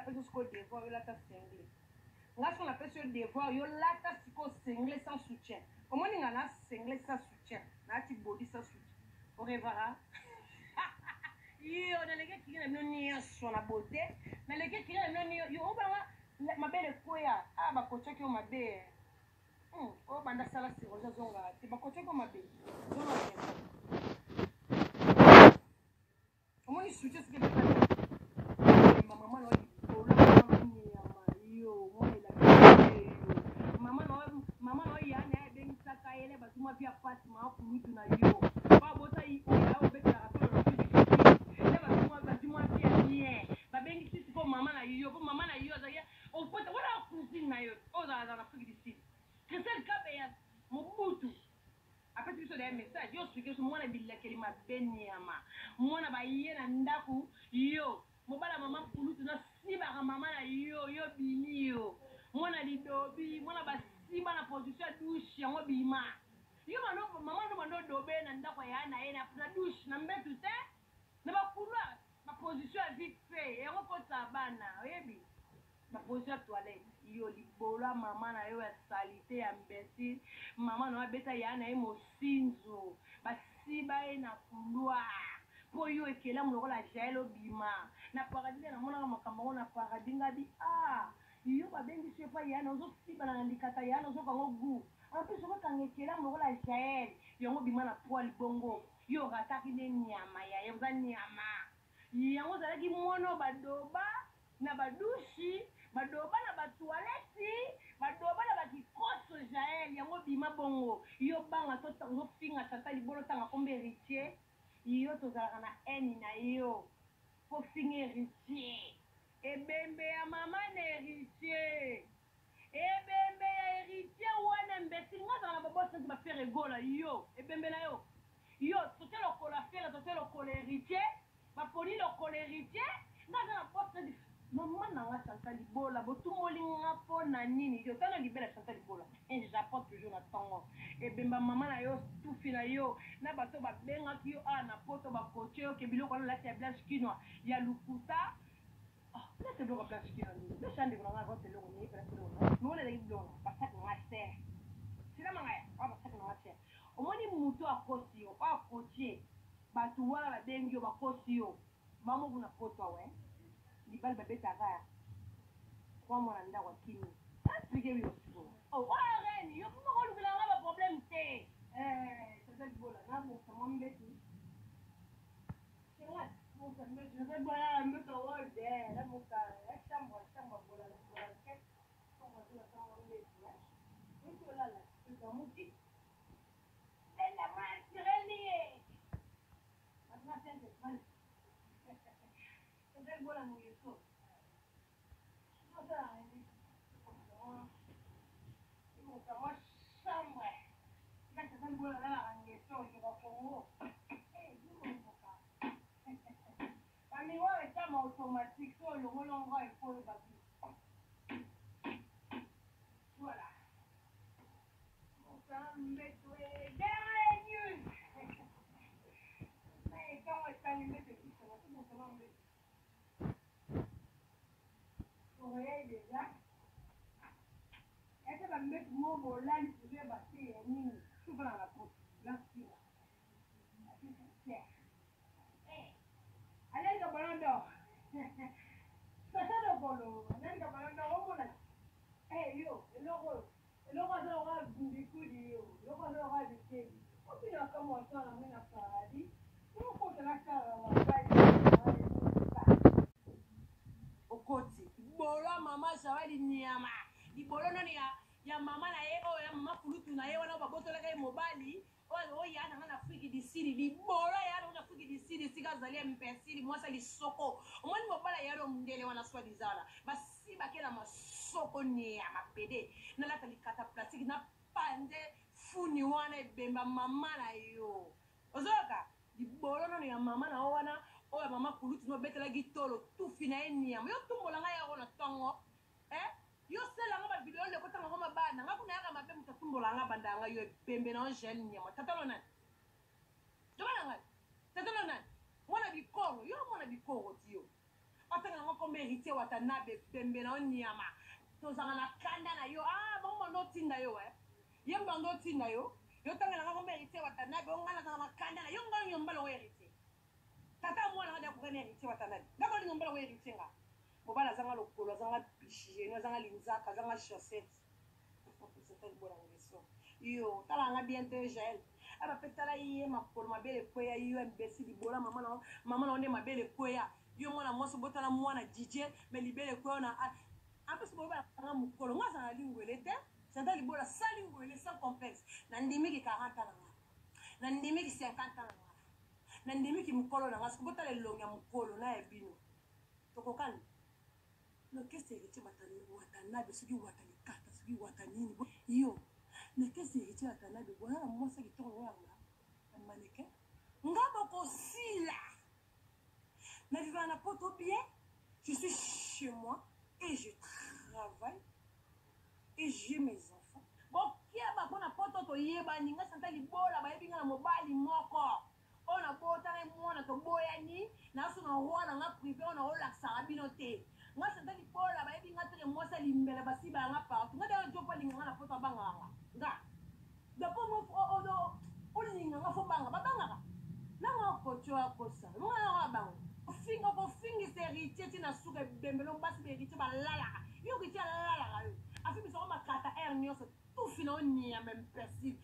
pesi siko devoir yo lata single nga so na pesi yo devoir yo lata siko single sans soutien comment ninga na single sans soutien na ti body sans soutien au revoir yo na leke kiri na noni so na beauté na leke kiri na noni yo obanga mabele koya bakocha ki o mabe o banda sala siroja zonga ti bakocha ki o mabe zono omoni soutien ce que maman no mama no ya na be nsaka yele batuma pia Fatima kulutu na yo ba bota yi o ya o be la rapelo le batuma pia bien ba bengi sisi ko mama na yo za ya o pota wala cousine na yo o za na Afrique du Sud Christelle Kabeya Mobutu apeti biso de message yo suke so mwana bilakeli mabeniama mwana ba yena ndaku yo mobala mama kulutu na siba mama na yo bini yo mwana lidobi mwana ba siba na position douche yango bima yo mama no dobe na ndako ya na ye na douche na mbetu te na ba couloir ma position vite fait yango kota bana oyebi ma position toilette yo libola mama na yo ya salite ya imbécile mama no abeta ya na ye mosinzo ba siba ye na couloir po yo ekela mlokola jaelo bima na paradis na mona makambo na paradis ngabi yo babengi sepa yana ozo siba na ndikata yana ozo kango gu en plus on ka ngekela mlokola jael yango bima na poil bongo yo rataki ne nyama ya yo za nyama yango zalaki mono badoba na badushi badoba na batoilette badoba na bakikoso jael yango bima bongo yo banga to tango finga tata libolo tanga kombe héritier yo tozalaka na eni na yo po finga héritier ebembe ya mama na héritier ebembe ya héritier wana mbesi nga na babosa ba faire gola yo ebembe na yo tote lokola fere tote lokola héritier baponi lokola héritier nga na bosa di mama na nga Chantal Libola botumoli nga po na nini yo tana libela Chantal Libola j'apporte toujours na tango ebemba mama na yo tufi na yo na bato babengaki yo na poto bakoche yo ke biloko na lati ya blanche quinoa ya lukuta laisse le blanche quinoa le chande ko na vote le ni presque no le le blonde parce que moi c'est sila mangaya parce que moi c'est omoni muto akosi yo akoche bato wala babengi yo bakosi yo mamo kuna poto we libal babeta ga kwa mwana ndako kini expliquer yo reni yo ko lu bila ngaba problème te c'est ça bola na mo sama mbeti c'est mo ka mbeti je vais boire un peu au de la mo ka chambre bola la quête on va dire ça on est bien oui tu là c'est dans mon petit c'est la main tirelier maintenant c'est mal c'est bola mo yeso moi chambre là c'est un bola là la ngeso je va pour ami wa est comme automatique sur le rolonga il faut le bâti voilà on va mettre derrière news mais quand on est allumé c'est tout ça tout ça on met on regarde déjà est-ce que la mettre mon volant pour le bâti et ni tout dans la porte là allez le ballon d'or ça le ballon allez le ballon d'or on a yo le roi du coup yo le roi du ciel on peut commencer à amener la paradis on compte la okoti bolo mama zawadi nyama libolo nani ya mama na ye ya mama kulutu na ye wana babotola kai mobali o ya na Afrique du Sud libolo ya na Afrique du Sud sika zalia mpesili mwasa lisoko omoni mobala ya ro mndele wana swa dizala basi bakela masoko ni ya mapede na lata likata plastique na pande funi wana ebemba mama na yo ozoka libolo nani ya mama na wana o ya mama kulutu no betela gitolo tufi na eniam yo tumbola nga ya wana tango yo sela nga ba video le ko tanga ngoma bana nga kuna yaka mabe mutatumbola nga banda nga yo pembe na jeune nyama tatalo nani tobana nga tatalo nani mwana bikoro yo mwana bikoro tiyo otanga ngo comme héritier Watanabe Pembe na onyama tozanga na kanda na yo bongo ndo tinda yo yemba ndo tinda yo tanga ngo comme héritier Watanabe ongala na kanda na yo ngo nyombala wo héritier tata mwana ngada ko kene héritier Watanabe ngako nyombala wo héritier nga mobala zanga lokolo zanga bichie no zanga linzaka zanga chaussette c'était une bonne question yo tala nga bien te gel aba petala iye makolo mabele kweya yo imbécile bola mama na onde mabele kweya yo mwana moso botala mwana DJ mais libele kweya na en plus boba nga mukolo nga za lingwele te senta libola salingwele sans complexe na ndimi ki 40 ans na ndimi ki 50 ans na ndimi ki mukolo na nga sikobotala elonga mukolo na ebino tokokani no kese héritier Watanabe soki watani kata soki watanini yo na kese héritier Watanabe bona mwasa kitoko wanga na maneke ngabo ko sila na vivre na poto bien je suis chez moi et je travaille et j'ai mes enfants bon kia ba bona poto to yeba ninga santa libola ba yebinga na mobali moko ona bota na mwana to boyani na so na roi na privé ona ola sarabino te nga santa libola ba yebinga te mosa limbela basi ba nga partout nga da jopo linga na poto banga nga da po mo o linga nga fo banga ba banga na nga ko choa ko sa nga banga finga ko fingi héritier tina suka bembelo basi héritier ba lala yo ki tia lala yo afi biso makata nyoso tout fino ni ya même personne